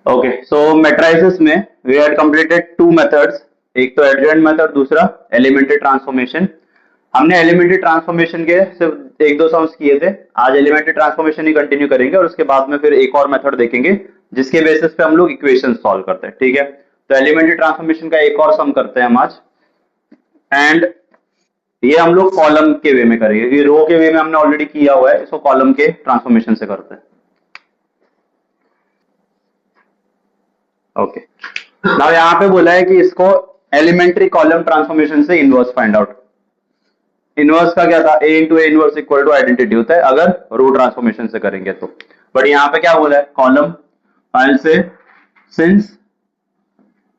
Okay, so matrices में we had completed two methods, एक तो एडजॉइंट मेथड, दूसरा एलिमेंट्री ट्रांसफॉर्मेशन। हमने एलिमेंट्री ट्रांसफॉर्मेशन के सिर्फ एक दो सम्स किए थे, आज एलिमेंट्री ट्रांसफॉर्मेशन ही कंटिन्यू करेंगे और उसके बाद में फिर एक और मेथड देखेंगे जिसके बेसिस पे हम लोग इक्वेशन सॉल्व करते हैं। ठीक है, तो एलिमेंट्री ट्रांसफॉर्मेशन का एक और सम करते हैं हम आज, एंड ये हम लोग कॉलम के वे में करेंगे, ये रो के वे में हमने ऑलरेडी किया हुआ है, इसको कॉलम के ट्रांसफॉर्मेशन से करते हैं। ओके, नाउ यहाँ पे बोला है कि इसको एलिमेंट्री कॉलम ट्रांसफॉर्मेशन से इनवर्स फाइंड आउट। इनवर्स का क्या था, a into A inverse equal to identity होता है अगर रो ट्रांसफॉर्मेशन से करेंगे तो, बट यहाँ पे क्या बोला है, कॉलम फाइल से since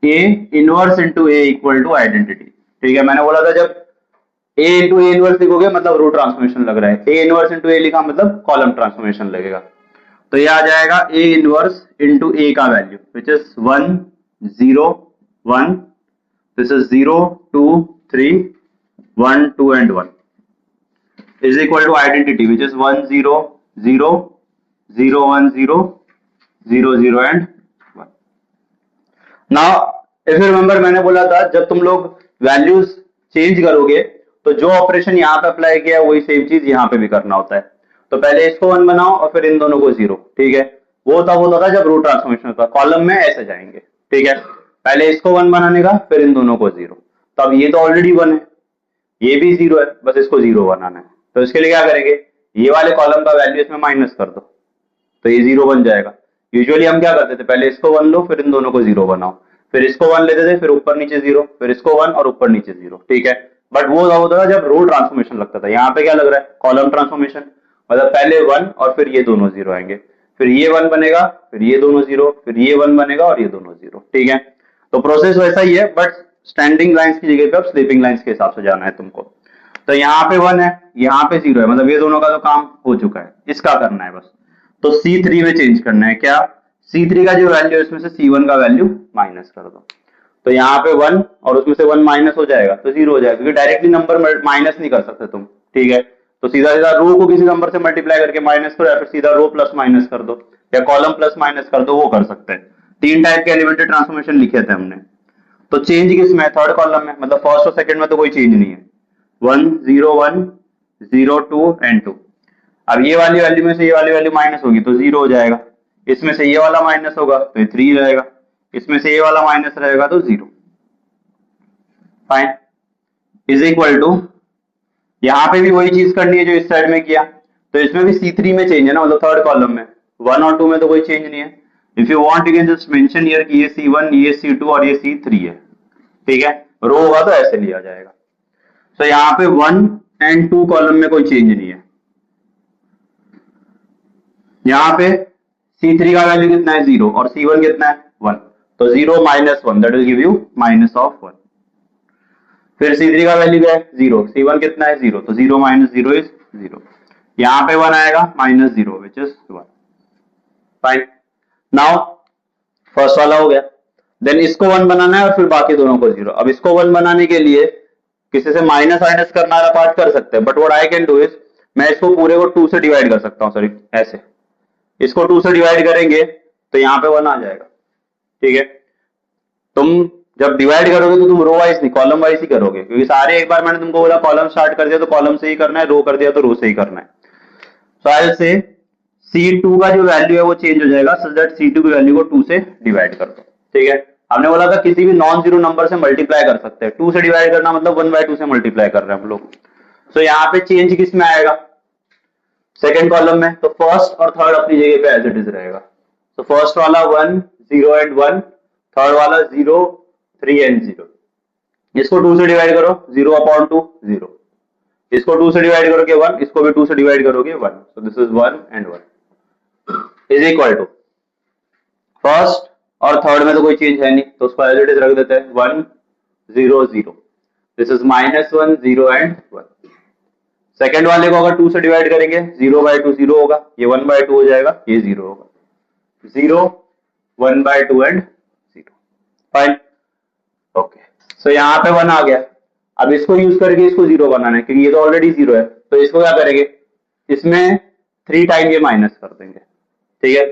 a inverse into A equal to identity. ठीक है, मैंने बोला था जब a इंटू ए इनवर्स लिखोगे मतलब रो ट्रांसफॉर्मेशन लग रहा है, a इनवर्स इंटू ए लिखा मतलब कॉलम ट्रांसफॉर्मेशन लगेगा। तो ये आ जाएगा a इनवर्स इंटू ए का value which is 1 0 1, this is 0 2 3 1 2 and 1 is equal to identity which is 1 0 0 0 1 0 0 0 and 1। now if you remember मैंने बोला था जब तुम लोग वैल्यूज चेंज करोगे तो जो ऑपरेशन यहाँ पे अप्लाई किया वही सेम चीज यहाँ पे भी करना होता है। तो पहले इसको 1 बनाओ और फिर इन दोनों को 0। ठीक है, वो तब होता था जब रो ट्रांसफॉर्मेशन होता, कॉलम में ऐसे जाएंगे। ठीक है, पहले इसको 1 बनाने का फिर इन दोनों को 0। तो अब ये तो ऑलरेडी 1 है, ये भी 0 है, बस इसको 0 बनाना है। तो इसके लिए क्या करेंगे, ये वाले कॉलम का वैल्यू इसमें माइनस कर दो तो ये 0 बन जाएगा। यूजुअली हम क्या करते थे, पहले इसको 1 लो फिर इन दोनों को 0 बनाओ, फिर इसको 1 लेते थे फिर ऊपर नीचे 0, फिर इसको 1 और ऊपर नीचे 0। ठीक है, बट वो होता था जब रो ट्रांसफॉर्मेशन लगता था। यहाँ पे क्या लग रहा है, कॉलम ट्रांसफॉर्मेशन, मतलब पहले 1 और फिर ये दोनों 0 आएंगे, फिर ये 1 बनेगा फिर ये दोनों 0, फिर ये 1 बनेगा और ये दोनों 0। ठीक है, तो प्रोसेस वैसा ही है बट स्टैंडिंग लाइंस की जगह पे अब स्लीपिंग लाइंस के हिसाब से जाना है तुमको। तो यहाँ पे 1 है, यहाँ पे 0 है, मतलब ये दोनों का तो काम हो चुका है, इसका करना है बस। तो C3 में चेंज करना है, क्या C3 का जो वैल्यू है इसमें से C1 का वैल्यू माइनस कर दो। तो यहाँ पे 1 और उसमें से 1 माइनस हो जाएगा तो 0 हो जाएगा, क्योंकि डायरेक्टली नंबर माइनस नहीं कर सकते तुम। ठीक है, तो सीधा सीधा रो को किसी नंबर से मल्टीप्लाई करके माइनस करो, या फिर सीधा रो प्लस माइनस कर दो, या कॉलम प्लस माइनस कर दो, वो कर सकते हैं। 3 टाइप के एलिमेंट्री ट्रांसफॉर्मेशन लिखे थे हमने। तो चेंज किस में, थर्ड कॉलम में, मतलब फर्स्ट और सेकंड में तो कोई चेंज नहीं है। 1 0 1 0 2 and 2। अब ये वाली वैल्यू में से ये वाली वैल्यू माइनस होगी तो 0 हो जाएगा, इसमें से ये वाला माइनस होगा तो 3 रहेगा, इसमें से ये वाला माइनस रहेगा तो 0। फाइन, इज इक्वल टू, यहां पे भी वही चीज करनी है जो इस साइड में किया, तो इसमें भी C3 में चेंज है ना, मतलब थर्ड कॉलम में। 1 और 2 में तो कोई चेंज नहीं है। If you want you can just mention here कि ये C1 ये C2 और ये C3 है। ठीक है, रो होगा तो ऐसे लिया जाएगा। तो यहाँ पे 1 and 2 कॉलम में कोई चेंज नहीं है। यहाँ पे C3 का वैल्यू कितना है 0 और C1 कितना है 1, तो 0 minus 1 that will give you minus of 1। फिर C3 का वैल्यू क्या है 0, C1 कितना है 0, तो 0 माइनस 0 इज 0। यहाँ पे 1 आएगा minus 0 which is 1। Fine, now first वाला हो गया। देन इसको 1 बनाना है और फिर बाकी दोनों को 0। अब इसको 1 बनाने के लिए किसी से माइनस माइनस करना वाला पार्ट कर सकते हैं, but what I can do is, मैं इसको पूरे को 2 से डिवाइड कर सकता हूँ। सॉरी, ऐसे इसको 2 से डिवाइड करेंगे तो यहाँ पे 1 आ जाएगा। ठीक है, तुम जब डिवाइड करोगे तो तुम रो वाइज नहीं कॉलम वाइज ही करोगे, क्योंकि सारे एक बार मैंने तुमको बोला कॉलम स्टार्ट कर दिया तो कॉलम से ही करना है, रो कर दिया तो रो से ही करना है। सो आई विल से C2 का जो वैल्यू है वो चेंज हो जाएगा, सो दैट C2 की वैल्यू को 2 से डिवाइड कर दो। ठीक है, हमने बोला था किसी भी नॉन जीरो नंबर से मल्टीप्लाई कर सकते हैं, 2 से डिवाइड करना मतलब 1/2 से मल्टीप्लाई कर रहे हैं हम लोग। सो यहाँ पे चेंज किस में आएगा, सेकेंड कॉलम में, तो फर्स्ट और थर्ड अपनी जगह पे एज इट इज रहेगा। तो फर्स्ट वाला 1 0 and 1, थर्ड वाला 0 3 and 0। इसको 2 से डिवाइड करो 0/2 0, इसको 2 से डिवाइड करोगे 1, इसको भी 2 से डिवाइड करोगे 1, so this is 1 and 1 is equal to, first और थर्ड में तो कोई चेंज है नहीं तो उसको एज इट इज रख देते हैं 1 0 0, दिस इज -1 0 and 1। सेकेंड वाले को अगर 2 से डिवाइड करेंगे 0/2 0 होगा, ये 1/2 हो जाएगा, ये 0 होगा, 0 1/2 and 0। फाइन, ओके, सो यहाँ पे 1 आ गया। अब इसको यूज करके इसको 0 बनाना है, क्योंकि ये तो ऑलरेडी 0 है, तो इसको क्या करेंगे, इसमें 3 टाइम ये माइनस कर देंगे। ठीक है,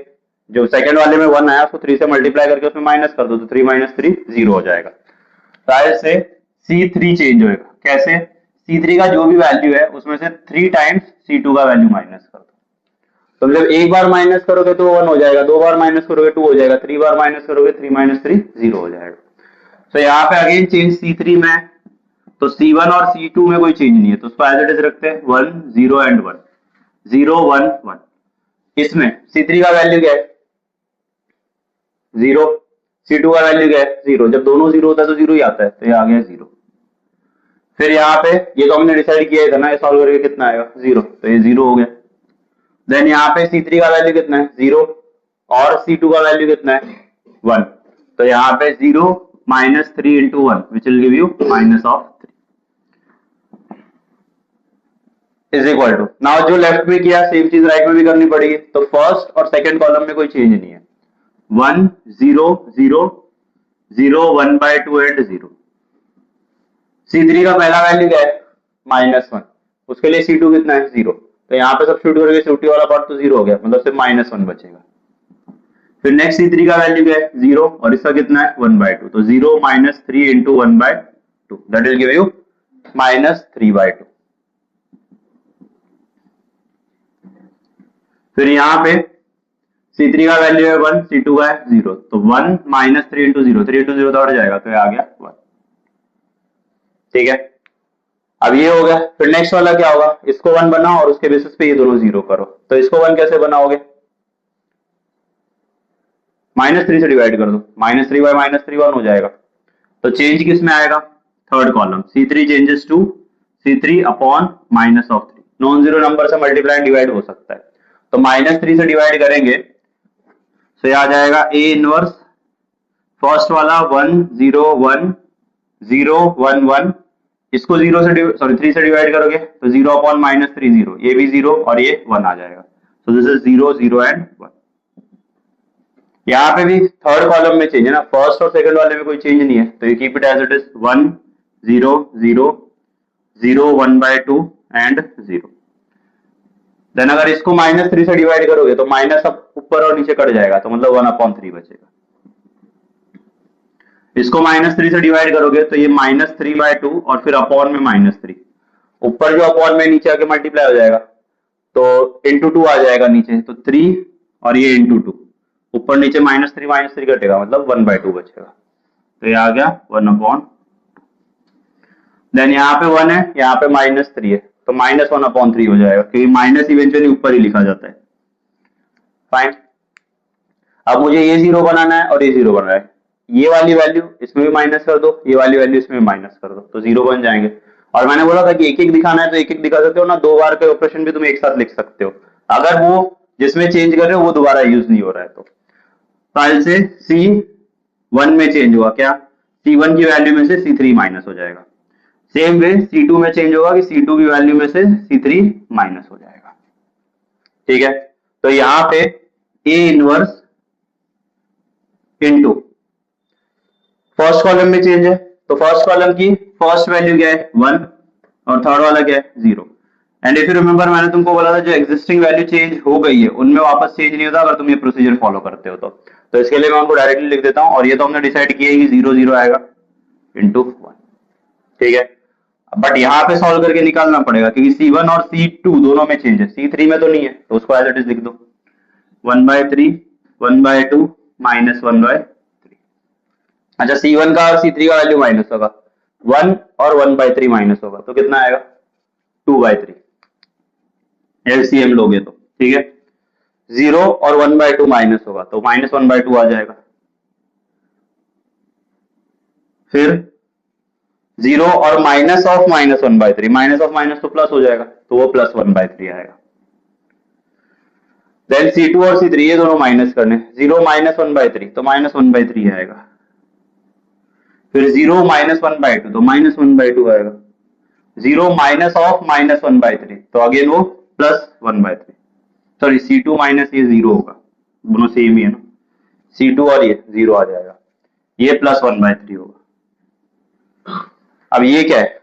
जो सेकंड वाले में 1 आया उसको 3 से मल्टीप्लाई करके उसमें माइनस कर दो, तो 3 माइनस 3 0 हो जाएगा। शायद से C3 चेंज होएगा। कैसे? C3 का जो भी वैल्यू है उसमें से 3 टाइम्स C2 का वैल्यू माइनस कर दो। तो जब एक बार माइनस करोगे तो 1 हो जाएगा, 2 बार माइनस करोगे 2 हो जाएगा, 3 बार माइनस करोगे 3 माइनस 3 0 हो जाएगा। तो यहाँ पे अगेन चेंज C3 में, तो C1 और C2 में कोई चेंज नहीं है, तो उसको एज इट इज रखते हैं 1 0 एंड 1 0 1 1। इसमें C3 का वैल्यू क्या है? 0, C2 का वैल्यू क्या है? 0। जब दोनों 0 होता है तो 0 ही आता है, तो ये आ गया 0। फिर यहाँ पे ये तो हमने डिसाइड किया था ना, ये सॉल्व करके कितना आएगा? 0, तो ये 0 हो गया। देन यहाँ पे C3 का वैल्यू कितना है? 0, और C2 का वैल्यू कितना है? 1। तो यहाँ पे 0 minus 3 into 1 which will give you minus of 3 is equal to. Now जो लेफ्ट में किया सेम चीज राइट में भी करनी पड़ेगी। तो फर्स्ट और सेकंड कॉलम में कोई चेंज नहीं है, 1 0 0 0 1 by 2 एंड 0। C3 का पहला वैल्यू क्या है? -1, उसके लिए C2 कितना है? 0। तो यहाँ पे सब्स्टिट्यूट करके C2 वाला पार्ट तो 0 हो गया, मतलब सिर्फ -1 बचेगा। फिर नेक्स्ट C3 का वैल्यू क्या है? 0, और इसका कितना है? 1 by 2। तो 0 minus 3 into 1 by 2 that will give you -3 by 2। फिर यहाँ पे C3 का वैल्यू है 1, C2 का है 0, तो 1 माइनस 3 इंटू 0, 3 इंटू 0 तो हट जाएगा, तो ये आ गया 1। ठीक है, अब ये हो गया। फिर नेक्स्ट वाला क्या होगा? इसको 1 बनाओ और उसके बेसिस पे ये दोनों 0 करो। तो इसको 1 कैसे बनाओगे? -3 से डिवाइड कर दो, -3 बाय -3 1 हो जाएगा। तो चेंज किस में आएगा? Third column. C3 changes to C3 upon minus of 3। Non zero number से मल्टीप्लाई एंड डिवाइड हो सकता है, तो -3 से डिवाइड करेंगे तो आ जाएगा A इनवर्स फर्स्ट वाला 1 0 1 0 1 1। इसको 0 से 3 से डिवाइड करोगे तो 0 अपॉन -3 0, ये भी 0 और ये 1 आ जाएगा। सो दिस इज 0 0 एंड 1। यहाँ पे भी थर्ड कॉलम में चेंज है ना, फर्स्ट और सेकंड वाले में कोई चेंज नहीं है, तो you keep it as it is 1 0 0 0 1 by 2 and 0। Then अगर इसको -3 से डिवाइड करोगे तो माइनस अब ऊपर और नीचे कट जाएगा, तो मतलब 1/3 बचेगा। इसको -3 से डिवाइड करोगे तो ये -3 by 2 और फिर अपॉन में -3, ऊपर जो अपॉन में नीचे आके मल्टीप्लाई हो जाएगा, तो इंटू 2 आ जाएगा नीचे, तो 3 और ये इंटू 2, ऊपर नीचे -3 कटेगा, मतलब 1/2 बचेगा, तो ये आ गया 1/2। देन यहाँ पे 1 है, यहाँ पे -3 है, तो -1/3 हो जाएगा, क्योंकि माइनस इवेंचुअली ऊपर ही लिखा जाता है। फाइन। अब मुझे ये 0 बनाना है और ये 0 बनाना है, ये वाली वैल्यू इसमें भी माइनस कर दो, ये वाली वैल्यू इसमें माइनस कर दो, तो 0 बन जाएंगे। और मैंने बोला था कि एक एक दिखाना है तो एक एक दिखा सकते हो ना, 2 बार के ऑपरेशन भी तुम एक साथ लिख सकते हो, अगर वो जिसमें चेंज कर रहे हो वो दोबारा यूज नहीं हो रहा है तो। फाइल से C1 में चेंज हुआ क्या? C1 की वैल्यू में से C3 माइनस हो जाएगा। सेम वे C2 में चेंज होगा कि C2 की वैल्यू में से C3 माइनस हो जाएगा। ठीक है, तो यहां पे A inverse into first column में चेंज है, तो फर्स्ट कॉलम की फर्स्ट वैल्यू क्या है? 1, और थर्ड वाला क्या है? 0। एंड इफ यू रिमेंबर मैंने तुमको बोला था जो एग्जिस्टिंग वैल्यू चेंज हो गई है उनमें वापस चेंज नहीं होता अगर तुम ये प्रोसीजर फॉलो करते हो तो इसके लिए मैं उनको डायरेक्टली लिख देता हूं, और ये तो हमने डिसाइड किया है कि 0 0 आएगा इंटू 1। ठीक है, बट यहाँ पे सॉल्व करके निकालना पड़ेगा क्योंकि C1 और C2 दोनों में चेंज है, C3 में तो नहीं है, तो उसको एज इट इज लिख दो 1/3 1/2 -1/3। अच्छा, C1 का और C3 का वैल्यू माइनस होगा, 1 और 1/3 माइनस होगा, तो कितना आएगा? 2/3 एलसीएम लोगे तो। ठीक है, 0 और 1/2 माइनस होगा तो -1/2 आ जाएगा। फिर 0 और minus of -1/3, minus of minus तो प्लस हो जाएगा, तो वो +1/3 आएगा। देन C2 और C3 ये दोनों माइनस करने, 0 -1/3 तो -1/3 आएगा। फिर 0 -1/2 तो -1/2 आएगा। 0 माइनस ऑफ -1/3 तो अगेन वो +1/3। सॉरी, C2 माइनस ये 0 होगा, दोनों सेम ही है ना, C2 और ये 0 आ जाएगा, ये +1/3 होगा। अब ये क्या है?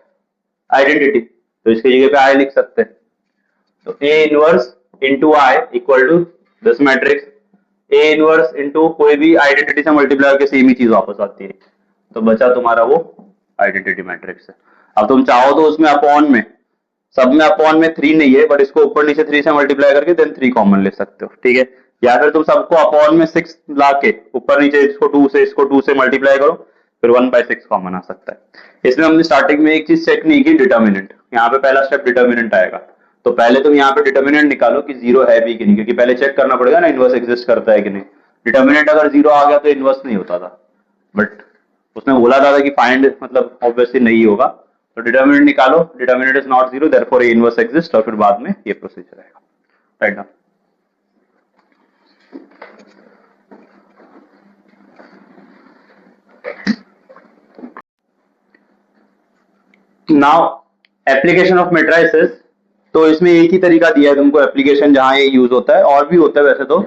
आइडेंटिटी, तो इसकी जगह पे आई लिख सकते हैं, तो A inverse into I equal to this matrix A inverse into कोई भी आइडेंटिटी से मल्टीप्लाई करके सेम ही चीज वापस आती है, तो बचा तुम्हारा वो आइडेंटिटी मैट्रिक्स है। अब तुम चाहो तो उसमें अपॉन में, सब में अपॉन में 3 नहीं है, बट इसको ऊपर नीचे 3 से मल्टीप्लाई करके देन 3 कॉमन ले सकते हो, ठीक है। या फिर तुम सबको अपॉन में 6 ला के ऊपर नीचे इसको 2 से मल्टीप्लाई करो, फिर 1/6 कॉमन आ सकता है। इसमें हमने स्टार्टिंग में एक चीज चेक नहीं की, डिटर्मिनेंट। यहाँ पे पहला स्टेप डिटर्मिनेंट आएगा, तो पहले तुम यहाँ पे डिटर्मिनेंट निकालो कि 0 है भी कि नहीं, क्योंकि पहले चेक करना पड़ेगा ना इनवर्स एग्जिस्ट करता है कि नहीं। डिटर्मिनेंट अगर 0 आ गया तो इनवर्स नहीं होता था, बट उसने बोला था कि फाइंड मतलब ऑब्वियसली नहीं होगा, तो डिटर्मिनेंट निकालो, determinant is not 0 therefore A inverse exist, और फिर बाद में ये प्रोसीजर आएगा, राइट ना। नाउ एप्लीकेशन ऑफ मैट्रिसेस, तो इसमें एक ही तरीका दिया है तुमको एप्लीकेशन जहां ये यूज होता है, और भी होता है वैसे तो,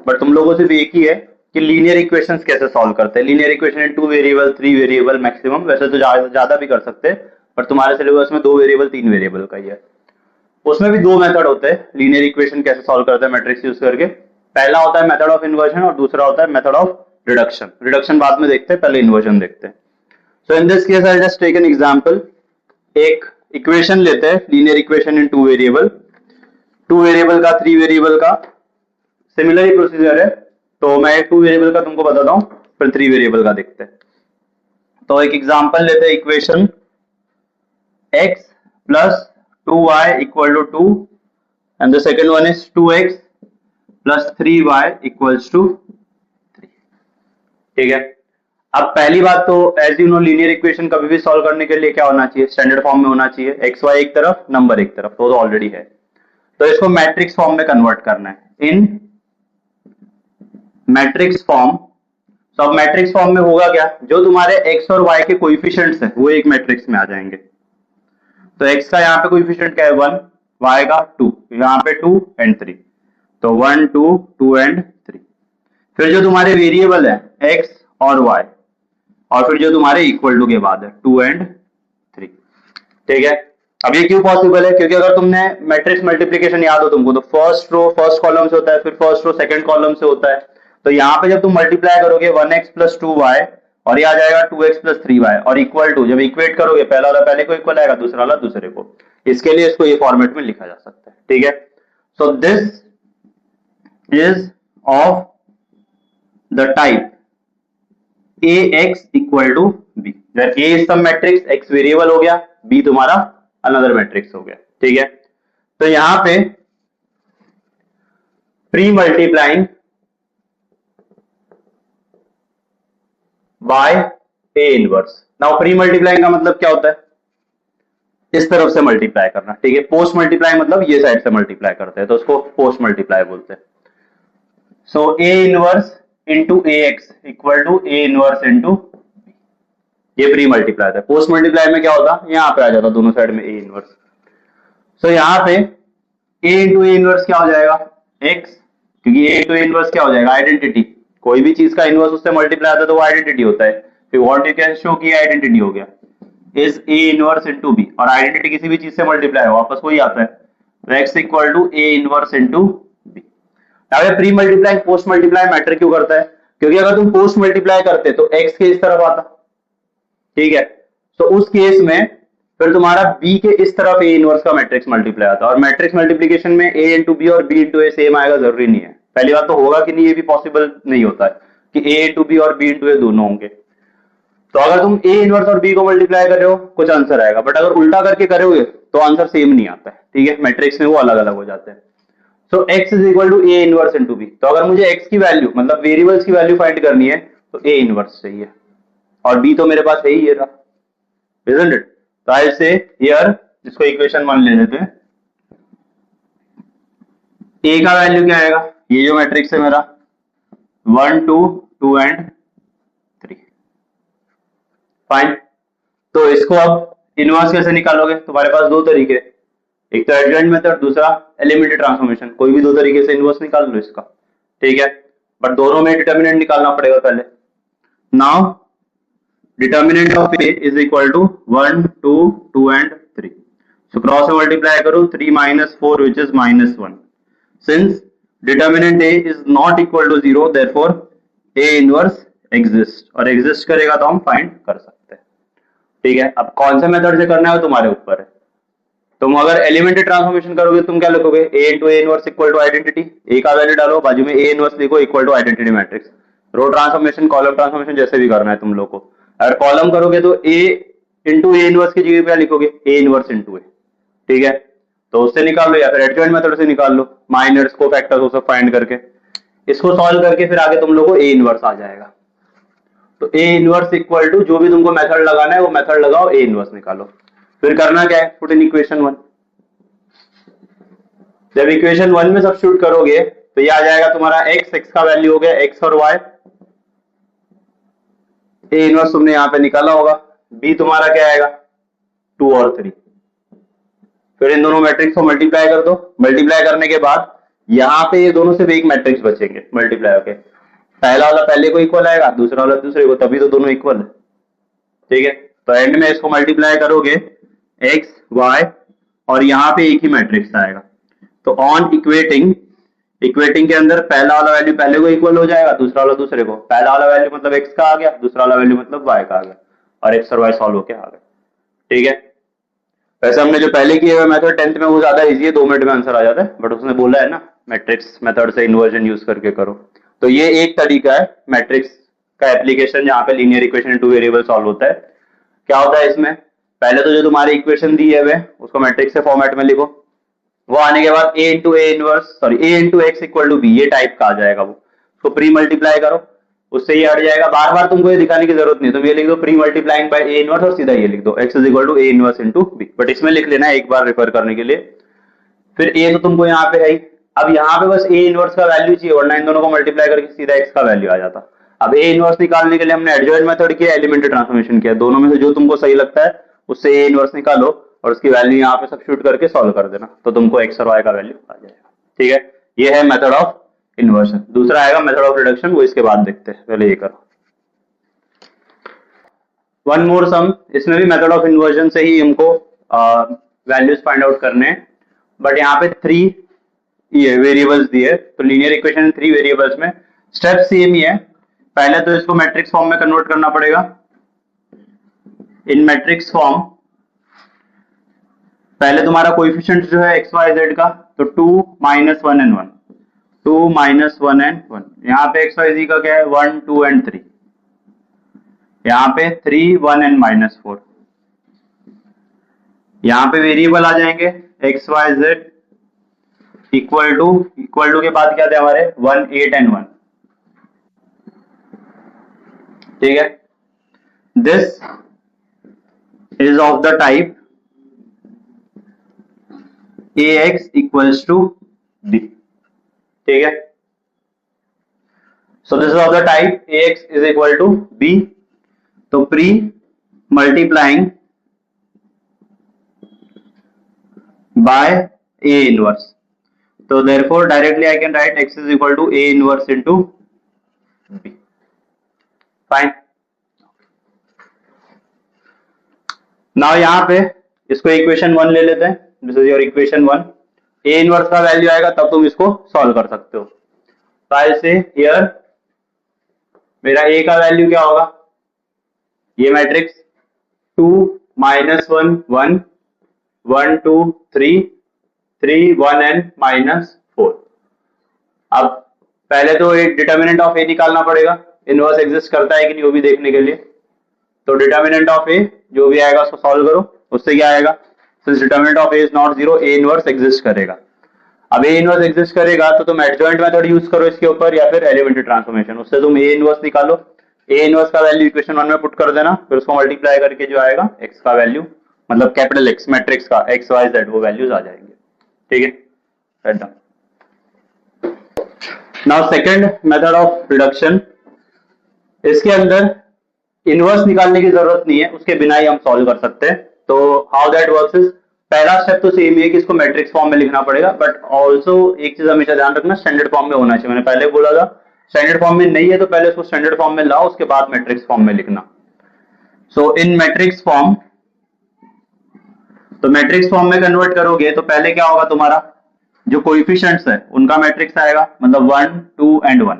बट तुम लोगों से एक ही है कि लीनियर इक्वेशंस कैसे सॉल्व करते हैं। Linear equation in 2 variable 3 variable maximum, वैसे तो ज्यादा भी कर सकते हैं, पर तुम्हारे सिलेबस में 2 वेरिएबल 3 वेरिएबल का ही है। उसमें भी 2 मेथड होते हैं लीनियर इक्वेशन कैसे सॉल्व करते हैं मैट्रिक्स यूज करके। पहला होता है मेथड ऑफ इन्वर्जन और दूसरा होता है मेथड ऑफ रिडक्शन। रिडक्शन बाद में देखते हैं, पहले इन्वर्जन देखते हैं। So in this case I just take an example. एक इक्वेशन लेते हैं, linear equation in 2 variable, 2 variable का 3 वेरिएबल का सिमिलर ही प्रोसीजर है, तो मैं 2 वेरिएबल का तुमको बताता हूं, फिर 3 वेरिएबल का देखते हैं। तो एक एग्जांपल लेते हैं, equation x plus 2y equal to 2 and the second one is 2x plus 3y equals to 3, ठीक है। अब पहली बात तो as you know linear equation कभी भी सॉल्व करने के लिए क्या होना चाहिए, स्टैंडर्ड फॉर्म में होना चाहिए, एक्स वाई एक तरफ नंबर एक तरफ, तो ऑलरेडी है। तो इसको मैट्रिक्स फॉर्म में कन्वर्ट करना है, इन मैट्रिक्स फॉर्म। तो अब मैट्रिक्स फॉर्म में होगा क्या, जो तुम्हारे एक्स और वाई के कोएफिशिएंट्स हैं वो एक मैट्रिक्स में आ जाएंगे। तो एक्स का यहाँ पे कोएफिशिएंट क्या है 1, वाई का 2, यहाँ पे 2 एंड 3, तो 1 2 2 एंड 3। फिर जो तुम्हारे वेरिएबल है एक्स और वाई, और फिर जो तुम्हारे इक्वल टू के बाद है 2 एंड 3, ठीक है। अब ये क्यों पॉसिबल है, क्योंकि अगर तुमने मैट्रिक्स मल्टीप्लिकेशन याद हो तुमको, तो फर्स्ट रो फर्स्ट कॉलम से होता है, फिर फर्स्ट रो सेकंड कॉलम से होता है। तो यहाँ पे जब तुम मल्टीप्लाई करोगे 1x प्लस 2y, और ये आ जाएगा 2x प्लस 3y, और इक्वल टू जब इक्वेट करोगे, पहला वाला पहले को इक्वल आएगा, दूसरा वाला दूसरे को। इसके लिए इसको ये फॉर्मेट में लिखा जा सकता है, ठीक है। So this is of the type ax equal to b, where a is some matrix, x variable हो गया, b तुम्हारा अनदर मैट्रिक्स हो गया, ठीक है। तो यहां पे pre multiplying by a inverse. Now pre multiplying का मतलब क्या होता है, इस तरफ से मल्टीप्लाई करना, ठीक है। पोस्ट मल्टीप्लाई मतलब ये साइड से मल्टीप्लाई करते हैं, तो उसको पोस्ट मल्टीप्लाई बोलते हैं। So a inverse into ax equal to a inverse into, ये प्री मल्टीप्लाई था। पोस्ट मल्टीप्लाई में क्या होता, यहाँ पे आ जाता दोनों साइड में a इनवर्स। सो यहाँ पे a इंटू a इनवर्स क्या हो जाएगा x, क्योंकि a इंटू a इनवर्स क्या हो जाएगा आइडेंटिटी, कोई भी चीज का इनवर्स उससे मल्टीप्लाई होता है तो वो आइडेंटिटी होता है। फिर व्हाट यू कैन शो कि आइडेंटिटी हो गया is a inverse into b, और आइडेंटिटी किसी भी चीज से मल्टीप्लाई हो वापस वही आता है, तो x equal to a inverse into b। अब pre multiply post multiply matter क्यों करता है, क्योंकि अगर तुम पोस्ट मल्टीप्लाई करते तो x के इस तरफ आता, ठीक है। तो उस केस में फिर तुम्हारा b के इस तरफ a इनवर्स का मैट्रिक्स मल्टीप्लाई आता है, और मैट्रिक्स मल्टीप्लिकेशन में a इंटू बी और b इंटू a सेम आएगा जरूरी नहीं है। पहली बात तो होगा कि नहीं, ये भी पॉसिबल नहीं होता है कि a इंटू बी और b इंटू a दोनों होंगे। तो अगर तुम a इनवर्स और b को मल्टीप्लाई कर रहे हो कुछ आंसर आएगा, बट अगर उल्टा करके करोगे तो आंसर सेम नहीं आता है, ठीक है। मैट्रिक्स में वो अलग अलग हो जाते हैं। So x is equal to a inverse into b। तो अगर मुझे x की वैल्यू मतलब वेरिएबल्स की वैल्यू फाइंड करनी है तो a इनवर्स चाहिए, और b तो मेरे पास है ही ये रहा, isn't it? तो आई से हियर इसको इक्वेशन 1 ले लेते हैं। a का वैल्यू क्या आएगा, ये जो मैट्रिक्स है मेरा 1 2 2 एंड 3, फाइन। तो इसको अब इनवर्स कैसे निकालोगे, तुम्हारे पास दो तरीके, एक तो एडजॉइंट मेथड, दूसरा एलिमेंट्री ट्रांसफॉर्मेशन। कोई भी दो तरीके से इनवर्स निकाल लो इसका, ठीक है, बट दोनों में डिटर्मिनेंट निकालना पड़ेगा पहले। Now determinant of a is equal to 1 2 2 and 3। So cross से मल्टीप्लाई करो 3 - 4 which is -1। Since determinant A is not equal to 0, therefore A inverse exist, और एग्जिस्ट करेगा तो हम फाइंड कर सकते हैं। ठीक है, अब कौन से मेथड से करना है वो तुम्हारे ऊपर है। तुम अगर एलिमेंट्री ट्रांसफॉर्मेशन करोगे तुम क्या लिखोगे, A into A inverse equal to identity, A का वैल्यू डालो, बाजू में ए इनवर्स लिखो equal to identity matrix. Row transformation, column transformation जैसे भी करना है तुम लोग को। अगर कॉलम करोगे तो ए इंटू ए इनवर्स की जगह पे लिखोगे ए इनवर्स इंटू ए। ठीक है, तो उससे निकाल लो या फिर एडजॉइंट मेथड से निकाल लो, माइनर्स को फैक्टर्स वो सब फाइंड करके। इसको सॉल्व करके फिर आगे तुम लोग को ए इनवर्स आ जाएगा। तो ए इनवर्स इक्वल टू जो भी तुमको मेथड लगाना है वो मेथड लगाओ, ए इनवर्स निकालो। फिर करना क्या है, पुट इन इक्वेशन 1। जब इक्वेशन 1 में सब्स्टिट्यूट करोगे तो ये आ जाएगा तुम्हारा x, x का वैल्यू हो गया x और y। ए इनवर्स तुमने यहां पे निकाला होगा, b तुम्हारा क्या आएगा 2 और 3। फिर इन दोनों मैट्रिक्स को मल्टीप्लाई कर दो, मल्टीप्लाई करने के बाद यहां पे ये दोनों सिर्फ एक मैट्रिक्स बचेंगे मल्टीप्लाई होके। पहला वाला पहले को इक्वल आएगा, दूसरा वाला दूसरे को, तभी तो दोनों इक्वल है। ठीक है, तो एंड में इसको मल्टीप्लाई करोगे x, y और यहाँ पे एक ही मैट्रिक्स आएगा। तो ऑन इक्वेटिंग, इक्वेटिंग के अंदर पहला वाला वैल्यू पहले को इक्वल हो जाएगा, दूसरा वाला दूसरे को। पहला वाला वैल्यू मतलब x का आ गया, दूसरा वाला वैल्यू मतलब y का आ गया, और x और y सॉल्व होके आ गए। ठीक है, वैसे हमने जो पहले किए हुए मेथड 10th में वो ज्यादा इजी है, 2 मिनट में आंसर आ जाता है, बट उसने बोला है ना मैट्रिक्स मेथड से इन्वर्जन यूज करके करो। तो ये एक तरीका है मैट्रिक्स का एप्लीकेशन जहां पे लीनियर इक्वेशन 2 वेरिएबल सॉल्व होता है। क्या होता है इसमें, पहले तो जो तुम्हारी इक्वेशन दी है वे उसको मैट्रिक्स के फॉर्मेट में लिखो, वो आने के बाद a into A inverse sorry a into X equal to B, ये टाइप का आ जाएगा वो। उसको प्री मल्टीप्लाई करो, उससे ये हट जाएगा। बार बार तुमको ये दिखाने की जरूरत नहीं, तुम ये लिख दो pre multiplying by A inverse और सीधा ये लिख दो x is equal to A inverse into B, but इसमें लिख लेना एक बार रेफर करने के लिए। फिर a तो तुमको यहाँ पे है ही, अब यहाँ पे बस a इनवर्स का वैल्यू चाहिए, वरना इन दोनों को मल्टीप्लाई करके सीधा x का वैल्यू आ जाता। अब a इनवर्स निकालने के लिए हमने एडजॉइंट मेथड किया, एलिमेंट्री ट्रांसफॉर्मेशन किया, दोनों में से जो तुमको सही लगता है उससे a इनवर्स निकालो और उसकी वैल्यू यहाँ पे सब्स्टिट्यूट करके सॉल्व कर देना, तो तुमको x और y का वैल्यू आ जाएगा। ठीक है, ये है मेथड ऑफ इन्वर्जन। दूसरा आएगा मेथड ऑफ रिडक्शन, वो इसके बाद देखते हैं, पहले ये करो। वन मोर सम, इसमें भी मेथड ऑफ इन्वर्जन से ही हमको वैल्यूज फाइंड आउट करने हैं, बट यहाँ पे 3 ये वेरिएबल्स दिए, तो लीनियर इक्वेशन 3 वेरिएबल्स में स्टेप सेम ही है। पहले तो इसको मैट्रिक्स फॉर्म में कन्वर्ट करना पड़ेगा। इन मैट्रिक्स फॉर्म पहले तुम्हारा कोएफिशिएंट जो है x y z का, तो 2 माइनस 1 एंड 1, 2 माइनस 1 एंड 1। यहाँ पे x y z का क्या है 1 2 एंड 3, यहाँ पे 3 1 एंड माइनस 4। यहाँ पे वेरिएबल आ जाएंगे x y z equal to के बाद क्या थे हमारे 1 8 एंड 1। ठीक है, this is of the type ax equals to b। ठीक है, so this is of the type ax is equal to b। तो pre multiplying by a inverse, तो therefore directly I can write x is equal to a inverse into b. Fine. Now यहाँ पे इसको equation 1 ले लेते हैं, this is your equation 1। a inverse का value आएगा तब तुम इसको सॉल्व कर सकते हो। तो आई से हियर मेरा a का वैल्यू क्या होगा, ये मैट्रिक्स 2 माइनस 1 1 1 2 3 3 1 एंड माइनस 4। अब पहले तो एक डिटर्मिनेंट ऑफ ए निकालना पड़ेगा, इनवर्स एग्जिस्ट करता है कि नहीं वो भी देखने के लिए। तो डिटर्मिनेंट ऑफ ए जो भी आएगा उसको सॉल्व करो, उससे क्या आएगा, since determinant of A is not 0 A inverse exist करेगा। अब ए इनवर्स एग्जिस्ट करेगा तो तुम एडजॉइंट मेथड यूज करो इसके ऊपर, या फिर एलिमेंट्री ट्रांसफॉर्मेशन, उससे तुम ए इनवर्स निकालो। ए इनवर्स का वैल्यू इक्वेशन 1 में पुट कर देना, फिर उसको मल्टीप्लाई करके जो आएगा x का वैल्यू मतलब कैपिटल X मैट्रिक्स का x y z वो वैल्यूज आ जाएंगे। ठीक है, now second method of reduction, इसके अंदर इनवर्स निकालने की जरूरत नहीं है, उसके बिना ही हम सॉल्व कर सकते हैं। तो हाउ दैट वर्क्स इज, पहला स्टेप तो सेम ही है कि इसको मैट्रिक्स फॉर्म में लिखना पड़ेगा, बट ऑल्सो एक चीज हमेशा ध्यान रखना, स्टैंडर्ड फॉर्म में होना चाहिए। मैंने पहले बोला था स्टैंडर्ड फॉर्म में नहीं है तो पहले उसको स्टैंडर्ड फॉर्म में लाओ, उसके बाद मैट्रिक्स फॉर्म में लिखना। सो इन मैट्रिक्स फॉर्म, तो मैट्रिक्स फॉर्म में कन्वर्ट करोगे तो पहले क्या होगा तुम्हारा जो कोएफिशिएंट्स है उनका मैट्रिक्स आएगा, मतलब 1 2 and 1।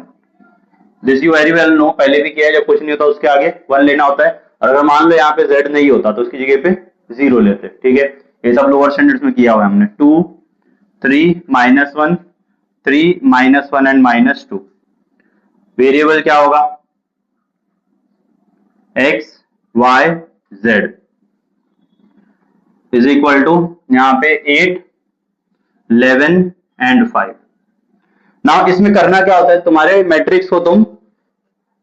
This you very well know, पहले भी किया है, जब कुछ नहीं होता उसके आगे 1 लेना होता है। और अगर मान लो यहाँ पे z नहीं होता तो उसकी जगह पे 0 लेते, ठीक है। ये सब लोअर स्टैंडर्ड्स में किया हुआ है हमने। 2 3 -1 3 -1 एंड -2। वेरिएबल क्या होगा, x y z is equal to यहाँ पे 8 11 एंड 5। नाउ इसमें करना क्या होता है, तुम्हारे मैट्रिक्स को तुम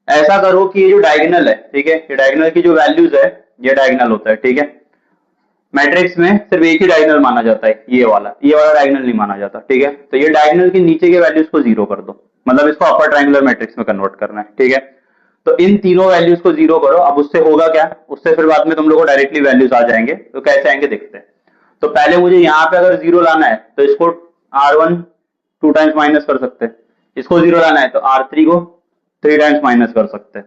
ऐसा करो कि ये जो डायगोनल है, ठीक है, ये डायगोनल की जो वैल्यूज है ये डायगोनल होता है, ठीक है। मैट्रिक्स में सिर्फ एक ही डायगोनल माना जाता है, ये वाला डायगोनल नहीं माना जाता, ठीक है। तो ये डायगोनल के नीचे के वैल्यूज को 0 कर दो, मतलब इसको अपर ट्रायंगुलर मैट्रिक्स में कन्वर्ट करना है, ठीक है। तो इन तीनों वैल्यूज को 0 करो। अब उससे होगा क्या, उससे फिर बाद में तुम लोग को डायरेक्टली वैल्यूज आ जाएंगे। तो कैसे आएंगे देखते हैं। तो पहले मुझे यहाँ पे अगर 0 लाना है तो इसको R1 2 टाइम्स माइनस कर सकते हैं, इसको 0 लाना है तो R3 को 3 टाइम्स माइनस कर सकते हैं।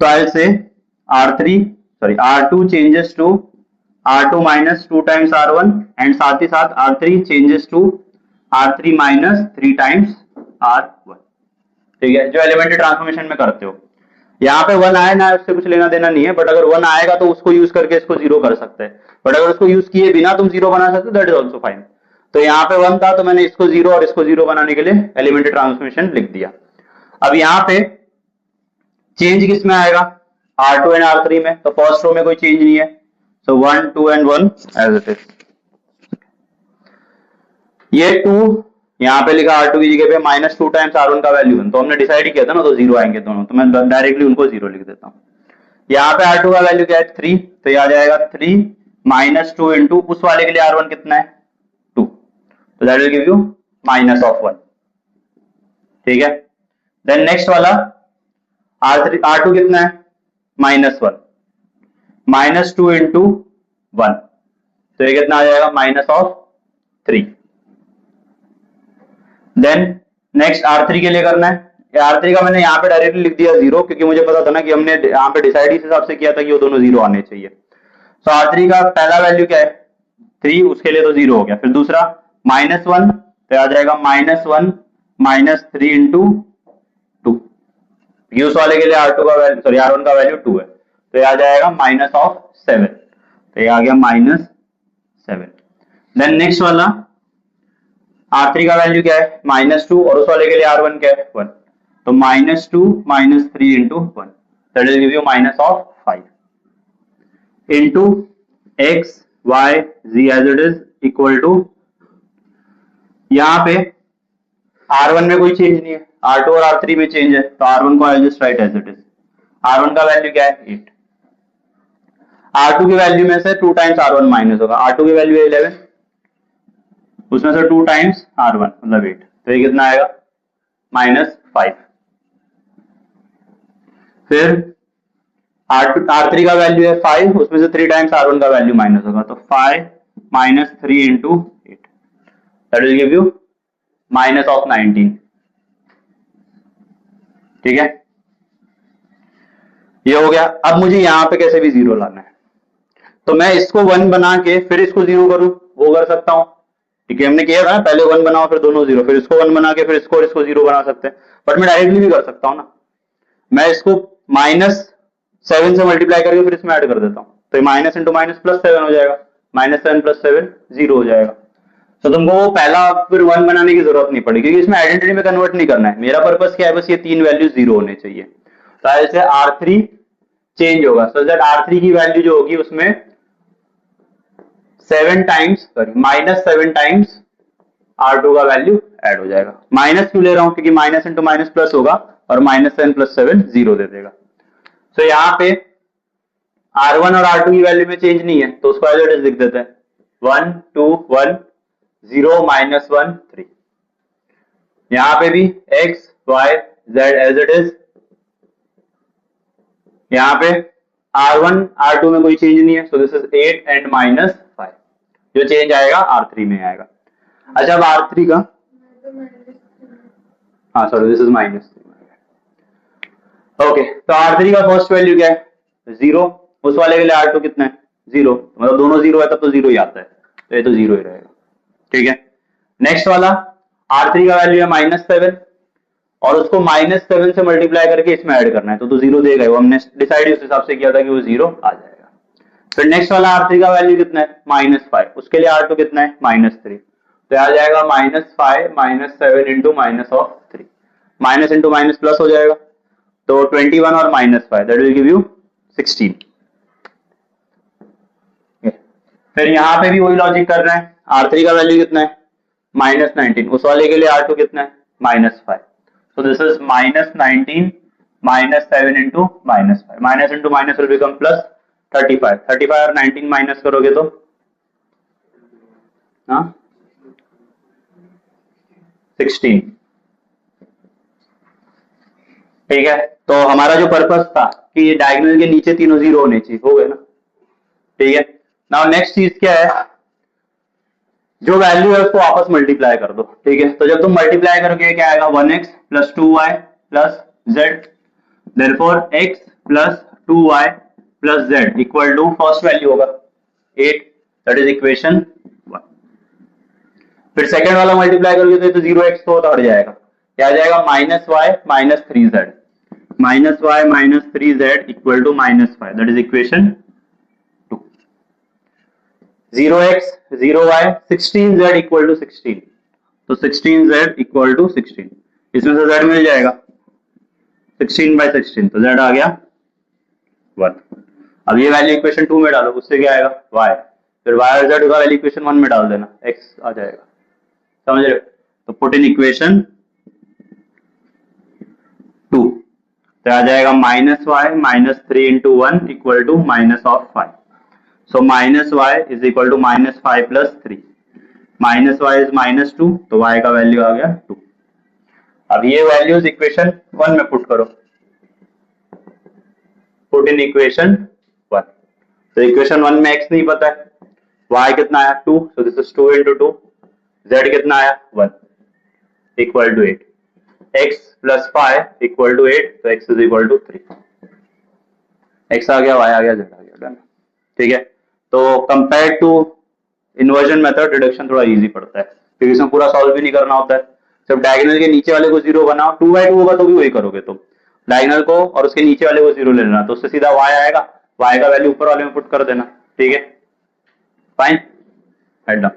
तो I say R2 changes to R2 minus 2 times R1 and साथ ही साथ R3 changes to R3 minus 3 times R1, ठीक है, जो एलिमेंट्री ट्रांसफॉर्मेशन में करते हो। यहाँ पे 1 आया ना, उससे कुछ लेना देना नहीं है, बट अगर 1 आएगा तो उसको यूज करके इसको 0 कर सकते हैं, बट अगर उसको यूज किए बिना तुम 0 बना सकते हो, दैट इज ऑल्सो फाइन। तो यहाँ पे 1 था तो मैंने इसको 0 और इसको 0 बनाने के लिए एलिमेंट्री ट्रांसफॉर्मेशन लिख दिया। अब यहाँ पे चेंज किस में आएगा, R2 एंड R3 में, तो फर्स्ट रो में कोई चेंज नहीं है, सो 1 2 एंड 1 एज इट इज। ये 2 यहाँ पे लिखा R2 की जगह पे -2 टाइम्स R1 का वैल्यू है, तो हमने डिसाइड किया था ना, तो 0 आएंगे दोनों, तो मैं डायरेक्टली उनको 0 लिख देता हूँ। यहाँ पे R2 का वैल्यू क्या है 3, तो ये आ जाएगा 3 -2 इंटू उस वाले के लिए R1 कितना है 2, तो दैट विल गिव यू -1, ठीक है। देन नेक्स्ट वाला R2 कितना है -1 -2 इंटू 1, तो ये कितना आ जाएगा -3। देन नेक्स्ट R3 के लिए करना है, R3 का मैंने यहाँ पे डायरेक्टली लिख दिया 0, क्योंकि मुझे पता था ना कि हमने यहाँ पे डिसाइड इस हिसाब से किया था कि वो दोनों 0 आने चाहिए। तो R3 का पहला वैल्यू क्या है 3, उसके लिए तो 0 हो गया। फिर दूसरा -1, तो आ जाएगा -1 -3 इंटू 2, उस वाले के लिए R2 का वैल्यू R1 का वैल्यू 2 है, तो ये आ जाएगा -7, तो ये आ गया -7। देन नेक्स्ट वाला R3 का वैल्यू क्या है -2 और उस वाले के लिए R1 क्या है 1, तो -2 -3 into 1, that will give you -5 into x y z as it is equal to, यहाँ पे R1 में कोई चेंज नहीं है, R2 और R3 में चेंज है, तो R1 को I just write as it is. R1 का वैल्यू क्या है 8, R2 की वैल्यू में से 2 टाइम्स R1 माइनस होगा, R2 की वैल्यू है 11, उसमें से 2 टाइम्स R1 मतलब 8, तो ये कितना आएगा -5। फिर R3 का वैल्यू है 5, उसमें से 3 टाइम्स R1 का वैल्यू माइनस होगा, तो 5 -3 into 8, that will give you -19, ठीक है। ये हो गया। अब मुझे यहां पे कैसे भी 0 लाना है, तो मैं इसको 1 बना के फिर इसको 0 करूं, वो कर सकता हूं, ठीक है। हमने किया था पहले 1 बनाओ फिर दोनों 0, फिर इसको 1 बना के फिर इसको 0 बना सकते हैं, बट मैं डायरेक्टली भी कर सकता हूं ना, मैं इसको -7 से मल्टीप्लाई करके फिर इसमें ऐड कर देता हूं, तो माइनस इंटू माइनस +7 हो जाएगा, -7 + 7 0 हो जाएगा। तो तुमको वो पहला फिर 1 बनाने की जरूरत नहीं पड़ेगी, क्योंकि इसमें आइडेंटिटी में कन्वर्ट नहीं करना है। मेरा पर्पस क्या है, बस ये 3 वैल्यू 0 होने चाहिए। तो ऐसे R3 चेंज होगा, सो दैट R3 की वैल्यू जो होगी उसमें -7 टाइम्स R2 का वैल्यू ऐड हो जाएगा। माइनस क्यों ले रहा हूं, क्योंकि माइनस इंटू माइनस प्लस होगा और -7 + 7 0 दे देगा। तो यहाँ पे R1 और R2 की वैल्यू में चेंज नहीं है, तो उसको एज इट इज लिख देते हैं 1 2 1 0 -1 3। यहाँ पे भी x y z as it is. यहाँ पे R1 R2 में कोई चेंज नहीं है, सो दिस इज 8 एंड -5, जो चेंज आएगा R3 में आएगा। अच्छा अब R3 का, हाँ सॉरी दिस इज -3, ओके। तो R3 का फर्स्ट वैल्यू क्या है 0, उस वाले के लिए R2 कितना है 0, मतलब दोनों 0 है तब तो 0 ही आता है, तो ये तो 0 ही रहेगा, ठीक है। नेक्स्ट वाला R3 का वैल्यू है -7 और उसको -7 से मल्टीप्लाई करके इसमें ऐड करना है, तो 0 देगा, वो हमने डिसाइड उस हिसाब से किया था कि वो 0 आ जाएगा। फिर नेक्स्ट वाला R3 का वैल्यू कितना है -5, उसके लिए R2 कितना है -3, तो आ जाएगा -5 -7 into -3, minus into minus plus हो जाएगा, तो 21 और -5 दैट विल गिव यू 16। फिर यहाँ पे भी वही लॉजिक कर रहे हैं, R3 का वैल्यू कितना है -19, उस वाले के लिए R2 कितना है -5, so this is -19 -7 into -5, minus into minus will become plus 35, 35 और 19 माइनस करोगे तो हाँ 16। ठीक है, तो हमारा जो पर्पस था कि डायगोनल के नीचे तीनों 0 होने चाहिए, हो गए ना। ठीक है, नाउ नेक्स्ट चीज क्या है, जो वैल्यू है उसको वापस मल्टीप्लाई कर दो। ठीक है, तो जब तुम मल्टीप्लाई करोगे क्या आएगा 1x plus 2y plus z, therefore x plus 2y plus z equal to first value होगा 8, दैट इज इक्वेशन 1। फिर सेकंड वाला मल्टीप्लाई करोगे तो 0x तो हट जाएगा, क्या आ जाएगा -y minus 3z, -y minus 3z equal to -5, that is equation 2। 0x 0y 16z equal to 16, तो 16z इक्वल टू 16, इसमें से z मिल जाएगा 16/16, तो z आ गया 1। अब ये वैल्यू इक्वेशन 2 में डालो, उससे क्या आएगा y, फिर y और z का वैल्यू इक्वेशन 1 में डाल देना, x आ जाएगा, समझ रहे हो। तो पुट इन इक्वेशन 2, तो आ जाएगा -y minus 3 into 1 equal to -5, so -y is equal to -5 plus 3, -y is -2, तो y का वैल्यू आ गया 2। अब ये वैल्यूज इक्वेशन 1 में पुट करो, पुट इन इक्वेशन 1, तो इक्वेशन 1 में x नहीं पता है, y कितना आया 2, so this is 2 into 2, z कितना आया 1 equal to 8, x plus 5 equal to 8, तो x is equal to 3, x आ गया, y आ गया, z आ गया, डन। ठीक है, तो compare to inversion method reduction थोड़ा इजी पड़ता है, क्योंकि इसमें पूरा सॉल्व भी नहीं करना होता है, सिर्फ डायगोनल के नीचे वाले को 0 बनाओ, 2/2 होगा तो भी वही करोगे तुम, डायगोनल को और उसके नीचे वाले को 0 ले लेना, तो उससे सीधा y आएगा, y का वैल्यू ऊपर वाले में पुट कर देना। ठीक है, फाइन, हेड डाउन।